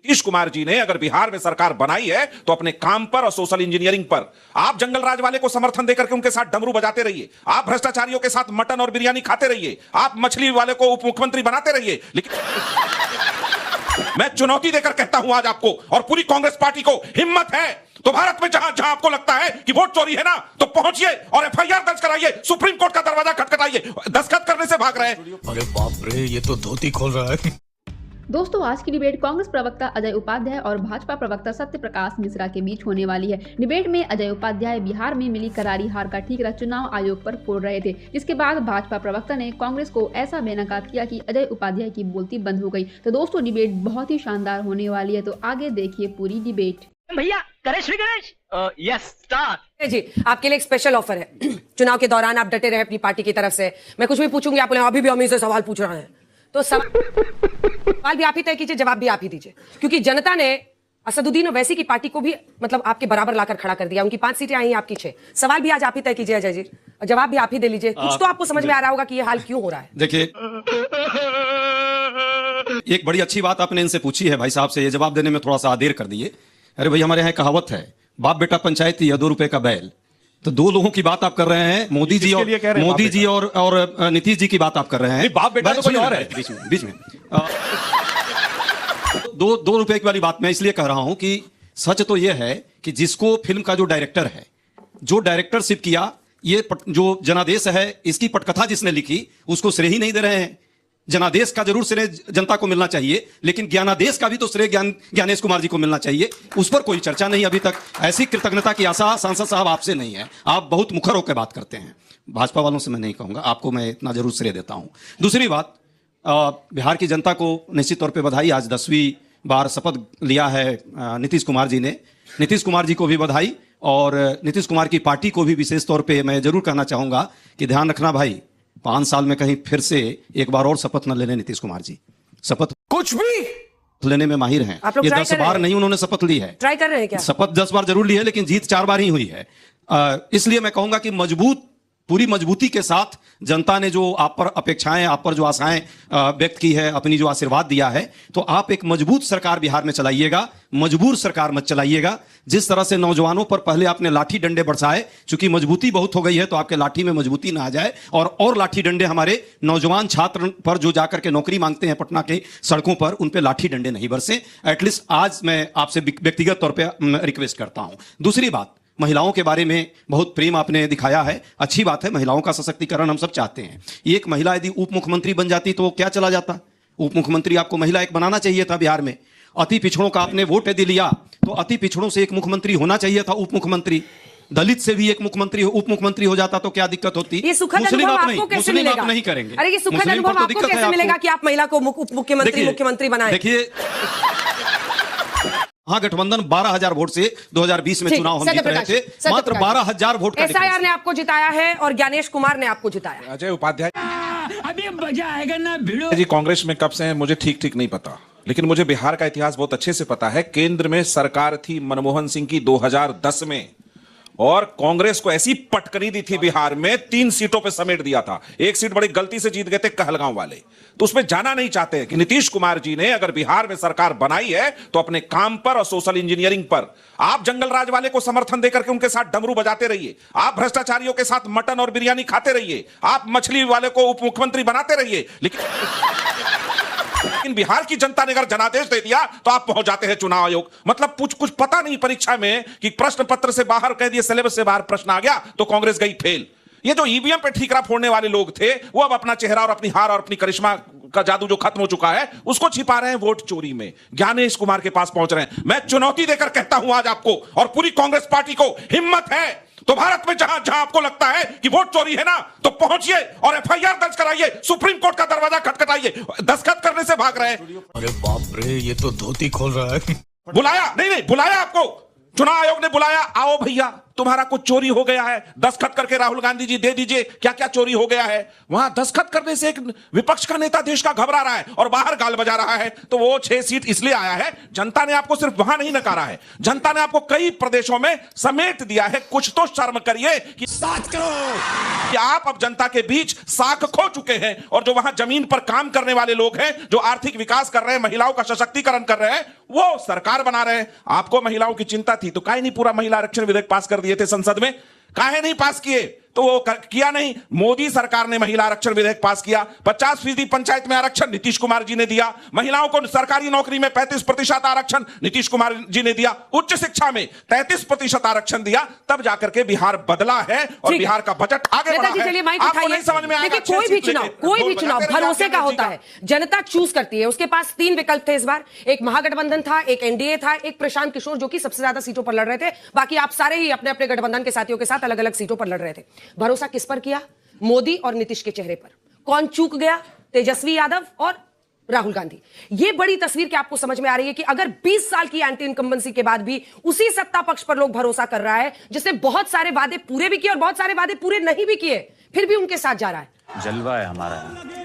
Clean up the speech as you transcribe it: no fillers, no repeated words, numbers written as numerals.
नीतीश कुमार जी ने अगर बिहार में सरकार बनाई है तो अपने काम पर और सोशल इंजीनियरिंग पर। आप जंगल राज वाले को समर्थन देकर के उनके साथ डमरू बजाते रहिए, आप भ्रष्टाचारियों के साथ मटन और बिरयानी खाते रहिए, आप मछली वाले को उप मुख्यमंत्री बनाते रहिए, लेकिन मैं चुनौती देकर कहता हूं आज आपको और पूरी कांग्रेस पार्टी को, हिम्मत है तो भारत में जहां जहां आपको लगता है कि वोट चोरी है ना, तो पहुंचिए और एफआईआर दर्ज कराइए, सुप्रीम कोर्ट का दरवाजा खटखटाइए। दस्तखत करने से भाग रहे हैं। अरे बाप रे, ये तो धोती खोल रहा है। दोस्तों, आज की डिबेट कांग्रेस प्रवक्ता अजय उपाध्याय और भाजपा प्रवक्ता सत्य प्रकाश मिश्रा के बीच होने वाली है। डिबेट में अजय उपाध्याय बिहार में मिली करारी हार का ठीकरा चुनाव आयोग पर फोड़ रहे थे, जिसके बाद भाजपा प्रवक्ता ने कांग्रेस को ऐसा बेनकाब किया कि अजय उपाध्याय की बोलती बंद हो गई। तो दोस्तों, डिबेट बहुत ही शानदार होने वाली है, तो आगे देखिए पूरी डिबेट। भैया करे श्री गणेश। यस स्टार्ट जी, आपके लिए एक स्पेशल ऑफर है। चुनाव के दौरान आप डटे रहे अपनी पार्टी की तरफ से। मैं कुछ भी पूछूंगी, आप बोले अभी भी हम से सवाल पूछ रहे हैं, तो सवाल भी आप ही तय कीजिए, जवाब भी आप ही दीजिए, क्योंकि जनता ने असदुद्दीन ओवैसी की पार्टी को भी मतलब आपके बराबर लाकर खड़ा कर दिया। उनकी 5 सीटें आई हैं, आपकी 6। सवाल भी आज आप ही तय कीजिए अजय जी, जवाब भी आप ही दे लीजिए। कुछ तो आपको समझ में आ रहा होगा कि ये हाल क्यों हो रहा है। देखिए, एक बड़ी अच्छी बात आपने इनसे पूछी है भाई साहब से, ये जवाब देने में थोड़ा सा देर कर दिए। अरे भाई, हमारे यहाँ कहावत है, बाप बेटा पंचायती या 2 रुपए का बैल। तो 2 लोगों की बात आप कर रहे हैं, मोदी जी और नीतीश जी की बात आप कर रहे हैं। बाप बेटा तो कोई और है बीच में 2 रुपए की वाली बात मैं इसलिए कह रहा हूं कि सच तो यह है कि जिसको फिल्म का जो डायरेक्टर है, जो डायरेक्टरशिप किया, ये जो जनादेश है, इसकी पटकथा जिसने लिखी, उसको श्रेय ही नहीं दे रहे हैं। जनादेश का जरूर श्रेय जनता को मिलना चाहिए, लेकिन ज्ञानादेश का भी तो श्रेय ज्ञानेश कुमार जी को मिलना चाहिए। उस पर कोई चर्चा नहीं अभी तक। ऐसी कृतज्ञता की आशा सांसद साहब आपसे नहीं है। आप बहुत मुखर होकर बात करते हैं। भाजपा वालों से मैं नहीं कहूंगा, आपको मैं इतना जरूर श्रेय देता हूं। दूसरी बात, बिहार की जनता को निश्चित तौर पर बधाई। आज 10वीं बार शपथ लिया है नीतीश कुमार जी ने। नीतीश कुमार जी को भी बधाई, और नीतीश कुमार की पार्टी को भी विशेष तौर पर मैं जरूर कहना चाहूंगा कि ध्यान रखना भाई, 5 साल में कहीं फिर से एक बार और शपथ न लेने नीतीश कुमार जी। शपथ कुछ भी लेने में माहिर हैं। ये 10 बार नहीं उन्होंने शपथ ली है। ट्राई कर रहे हैं क्या? शपथ 10 बार जरूर ली है, लेकिन जीत 4 बार ही हुई है। इसलिए मैं कहूंगा कि पूरी मजबूती के साथ जनता ने जो आप पर अपेक्षाएं, आप पर जो आशाएं व्यक्त की है, अपनी जो आशीर्वाद दिया है, तो आप एक मजबूत सरकार बिहार में चलाइएगा, मजबूर सरकार मत चलाइएगा। जिस तरह से नौजवानों पर पहले आपने लाठी डंडे बरसाए, चूंकि मजबूती बहुत हो गई है तो आपके लाठी में मजबूती ना आ जाए, और लाठी डंडे हमारे नौजवान छात्र पर जो जाकर के नौकरी मांगते हैं पटना के सड़कों पर, उन पे लाठी डंडे नहीं बरसे। एटलीस्ट आज मैं आपसे व्यक्तिगत तौर पर रिक्वेस्ट करता हूं। दूसरी बात, महिलाओं के बारे में बहुत प्रेम आपने दिखाया है, अच्छी बात है। महिलाओं का सशक्तिकरण हम सब चाहते हैं। एक महिला यदि उप मुख्यमंत्री बन जाती तो क्या चला जाता? उप मुख्यमंत्री आपको महिला एक बनाना चाहिए था बिहार में। अति पिछड़ों का आपने वोट यदि लिया तो अति पिछड़ों से एक मुख्यमंत्री होना चाहिए था, उप मुख्यमंत्री। दलित से भी एक मुख्यमंत्री उप मुख्यमंत्री हो जाता तो क्या दिक्कत होती? ये सुखद अनुभव आपको कैसे मिलेगा? नहीं करेंगे। अरे ये सुखद अनुभव आपको कैसे मिलेगा कि आप महिला को उप मुख्यमंत्री बनाए? देखिए, हाँ, गठबंधन 12,000 वोट से 2020 में चुनाव हम जीत रहे थे, मात्र 12,000 वोट का। एसआईआर ने आपको जिताया है और ज्ञानेश कुमार ने आपको जिताया। अजय उपाध्याय, अभी मजा आएगा ना भिड़ो जी। कांग्रेस में कब से हैं मुझे ठीक नहीं पता, लेकिन मुझे बिहार का इतिहास बहुत अच्छे से पता है। केंद्र में सरकार थी मनमोहन सिंह की 2010 में, और कांग्रेस को ऐसी पटकनी दी थी बिहार में, 3 सीटों पे समेट दिया था। 1 सीट बड़ी गलती से जीत गए थे कहलगांव वाले, तो उसमें जाना नहीं चाहते कि नीतीश कुमार जी ने अगर बिहार में सरकार बनाई है तो अपने काम पर और सोशल इंजीनियरिंग पर। आप जंगल राज वाले को समर्थन देकर के उनके साथ डमरू बजाते रहिए, आप भ्रष्टाचारियों के साथ मटन और बिरयानी खाते रहिए, आप मछली वाले को उप मुख्यमंत्री बनाते रहिए, लेकिन बिहार की जनता ने अगर जनादेश दे दिया तो आप पहुंच जाते हैं चुनाव आयोग। मतलब कुछ पता नहीं परीक्षा में कि प्रश्न पत्र से बाहर कह दिए, सिलेबस से बाहर प्रश्न आ गया तो कांग्रेस गई फेल। ये जो ईवीएम पे ठीकरा फोड़ने वाले लोग थे, वो अब अपना चेहरा और अपनी हार और अपनी करिश्मा का जादू जो खत्म हो चुका है, उसको छिपा रहे हैं वोट चोरी में। ज्ञानेश कुमार के पास पहुंच रहे हैं। मैं चुनौती देकर कहता हूं आज आपको और पूरी कांग्रेस पार्टी को, हिम्मत है तो भारत में जहां जहां आपको लगता है कि वोट चोरी है ना, तो पहुंचिए और एफआईआर दर्ज कराइए, सुप्रीम कोर्ट का दरवाजा खटखटाइए। दस्तखत करने से भाग रहे हैं। अरे बाप रे, ये तो धोती खोल रहा है। बुलाया नहीं, बुलाया आपको चुनाव आयोग ने, बुलाया, आओ भैया। तुम्हारा कुछ चोरी हो गया है, दस्तखत करके राहुल गांधी जी दे दीजिए, क्या क्या चोरी हो गया है। वहां दस्तखत करने से एक विपक्ष का नेता देश का घबरा रहा है और बाहर गाल बजा रहा है। तो वो 6 सीट इसलिए आया है, जनता ने आपको सिर्फ वहां नहीं नकारा है, जनता ने आपको कई प्रदेशों में समेट दिया है। कुछ तो शर्म करिए कि आप अब जनता के बीच साख खो चुके हैं, और जो वहां जमीन पर काम करने वाले लोग हैं, जो आर्थिक विकास कर रहे हैं, महिलाओं का सशक्तिकरण कर रहे हैं, वो सरकार बना रहे हैं। आपको महिलाओं की चिंता थी तो काहे नहीं पूरा महिला आरक्षण विधेयक पास कर दिए थे संसद में? काहे नहीं पास किए? तो वो किया नहीं। मोदी सरकार ने महिला आरक्षण विधेयक पास किया। 50% पंचायत में आरक्षण नीतीश कुमार जी ने दिया। महिलाओं को सरकारी नौकरी में 35% आरक्षण नीतीश कुमार जी ने दिया। उच्च शिक्षा में 33% आरक्षण दिया। तब जाकर के बिहार बदला है और बिहार का बजट आगे बढ़ा है। चलिए माइक आपको नहीं समझ में आएगा। देखिए, कोई भी चुनाव भरोसे का होता है, जनता चूज करती है। उसके पास 3 विकल्प थे इस बार, एक महागठबंधन था, एक एनडीए था, एक प्रशांत किशोर जो कि सबसे ज्यादा सीटों पर लड़ रहे थे। बाकी आप सारे ही अपने अपने गठबंधन के साथियों के साथ अलग अलग सीटों पर लड़ रहे थे। भरोसा किस पर किया? मोदी और नीतीश के चेहरे पर। कौन चूक गया? तेजस्वी यादव और राहुल गांधी। यह बड़ी तस्वीर क्या आपको समझ में आ रही है कि अगर 20 साल की एंटी इनकम्बेंसी के बाद भी उसी सत्ता पक्ष पर लोग भरोसा कर रहा है जिसने बहुत सारे वादे पूरे भी किए और बहुत सारे वादे पूरे नहीं भी किए, फिर भी उनके साथ जा रहा है। जलवा है हमारा।